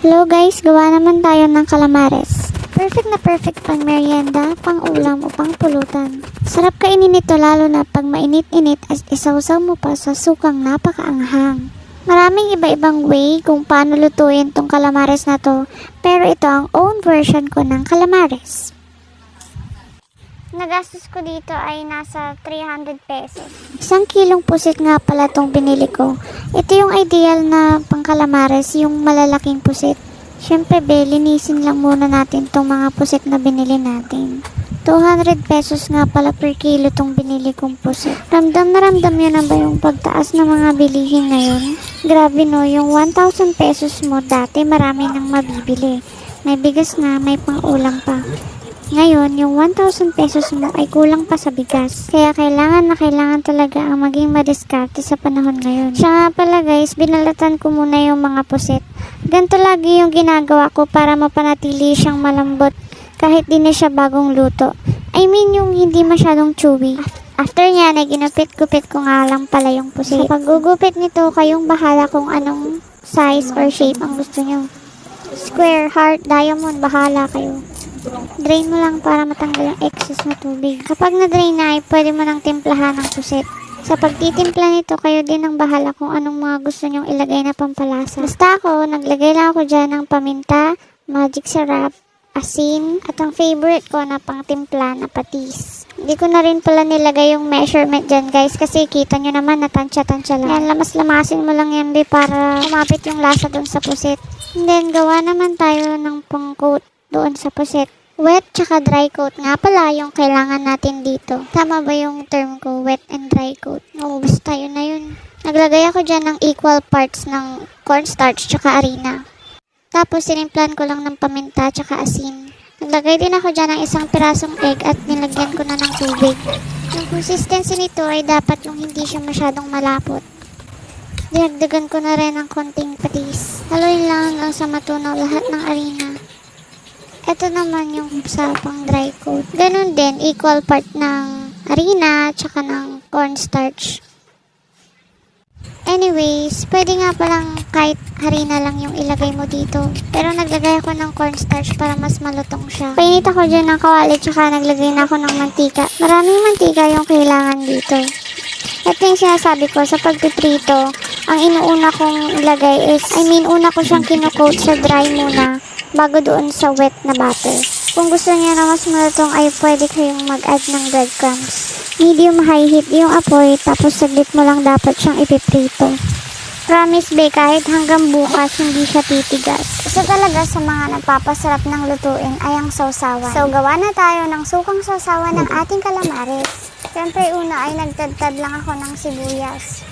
Hello guys, gawa naman tayo ng calamares. Perfect na perfect pang merienda, pang ulam o pang pulutan. Sarap kainin nito lalo na pag mainit-init at isawsaw mo pa sa sukang napakaanghang. Maraming iba-ibang way kung paano lutuin tong calamares na to, pero ito ang own version ko ng calamares. Nagastos ko dito ay nasa 300 pesos. 1 kilong pusit nga pala tong binili ko. Ito yung ideal na pang calamares, yung malalaking pusit. Syempre linisin lang muna natin tong mga pusit na binili natin. 200 pesos nga pala per kilo tong binili kong pusit. Ramdam yun na ba yung pagtaas ng mga bilihin ngayon? Grabe no, yung 1,000 pesos mo dati marami nang mabibili. May bigas na, may pang-ulam pa. Ngayon, yung 1,000 pesos mo ay kulang pa sa bigas. Kaya kailangan talaga ang maging madiskarte sa panahon ngayon. Siya nga pala guys, binalatan ko muna yung mga pusit. Ganito lagi yung ginagawa ko para mapanatili siyang malambot kahit di na siya bagong luto. I mean yung hindi masyadong chewy. After niya, ginupit-gupit ko nga lang pala yung pusit. Sa paggugupit nito, kayong bahala kung anong size or shape ang gusto nyo. Square, heart, diamond, bahala kayo. Drain mo lang para matanggal ang excess na tubig. Kapag na-drain na ay pwede mo nang timplahan ng pusit. Sa pagtitimpla nito, kayo din ang bahala kung anong mga gusto nyong ilagay na pampalasa. Basta ako, naglagay lang ako dyan ng paminta, magic sarap, asin, at ang favorite ko na pangtimpla na patis. Hindi ko na rin pala nilagay yung measurement dyan guys kasi kita nyo naman na tansya-tansya lang. Yan, lamas-lamasin mo lang yan para kumapit yung lasa dun sa pusit. And then, gawa naman tayo ng pang-coat doon sa pusit. Wet tsaka dry coat nga pala yung kailangan natin dito. Tama ba yung term ko? Wet and dry coat. Oo, basta yun na yun. Naglagay ako dyan ng equal parts ng cornstarch tsaka harina. Tapos sinimplan ko lang ng paminta tsaka asin. Naglagay din ako dyan ng isang pirasong egg at nilagyan ko na ng tubig. Yung consistency nito ay dapat yung hindi siya masyadong malapot. Dinagdagan ko na rin ng konting patis. Haluin lang hanggang sa matunaw lahat ng harina. Ito naman yung sa pang dry coat. Ganun din, equal part ng harina tsaka ng cornstarch. Anyways, pwede nga palang kahit harina lang yung ilagay mo dito. Pero naglagay ako ng cornstarch para mas malutong siya. Painit ako dyan ng kawali tsaka naglagay na ako ng mantika. Maraming mantika yung kailangan dito. Ito yung sinasabi ko sa pagpiprito. Ang inuuna kong ilagay is, una ko siyang kino-coat sa dry muna bago doon sa wet na butter. Kung gusto niya na mas malutong ay pwede kayong mag-add ng breadcrumbs. Medium high heat yung apoy tapos saglit mo lang dapat siyang ipiprito. Promise be, kahit hanggang bukas hindi siya titigas. Isa talaga sa mga nagpapasarap ng lutuin ay ang sausawan. So gawa na tayo ng sukang sausawan ng ating calamares. Siyempre una ay nagtadtad lang ako ng sibuyas.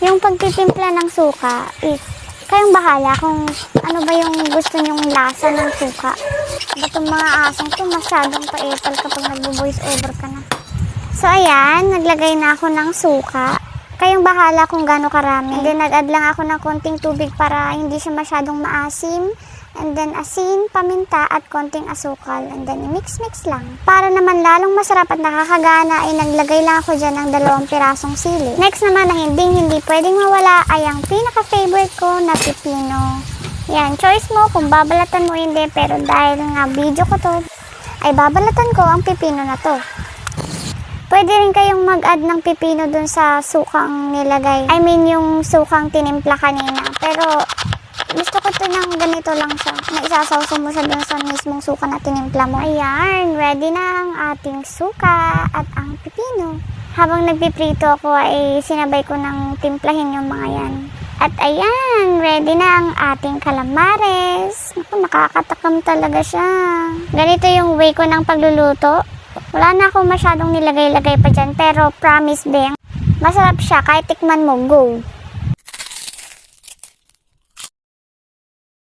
Yung pagtitimpla ng suka is kayong bahala kung ano ba yung gusto nyong lasa ng suka. Batong mga asong to masyadong paepal kapag nagbo-voice over ka na. So ayan, naglagay na ako ng suka. Kayong bahala kung gaano karami. And then nag-add lang ako ng konting tubig para hindi siya masyadong maasim. And then asin, paminta at konting asukal. And then i-mix-mix lang. Para naman lalong masarap at nakakagana ay naglagay lang ako dyan ng 2 pirasong sili. Next naman na hindi pwedeng mawala ay ang pinaka-favorite ko na pipino. Yan, choice mo kung babalatan mo hindi. Pero dahil nga video ko to, ay babalatan ko ang pipino na to. Pwede rin kayong mag-add ng pipino dun sa sukang nilagay. Yung sukang tinimpla kanina. Pero gusto ko to ng ganito lang siya. Na isasawsaw mo siya dun sa mismong suka na tinimpla mo. Ayan, ready na ang ating suka at ang pipino. Habang nagpiprito ako ay sinabay ko ng timplahin yung mga yan. At ayan, ready na ang ating calamares. Naku, nakakatakam talaga siya. Ganito yung way ko ng pagluluto. Wala na ako masyadong nilagay-lagay pa dyan. Pero promise, Beng, masarap siya kahit tikman mo. Go!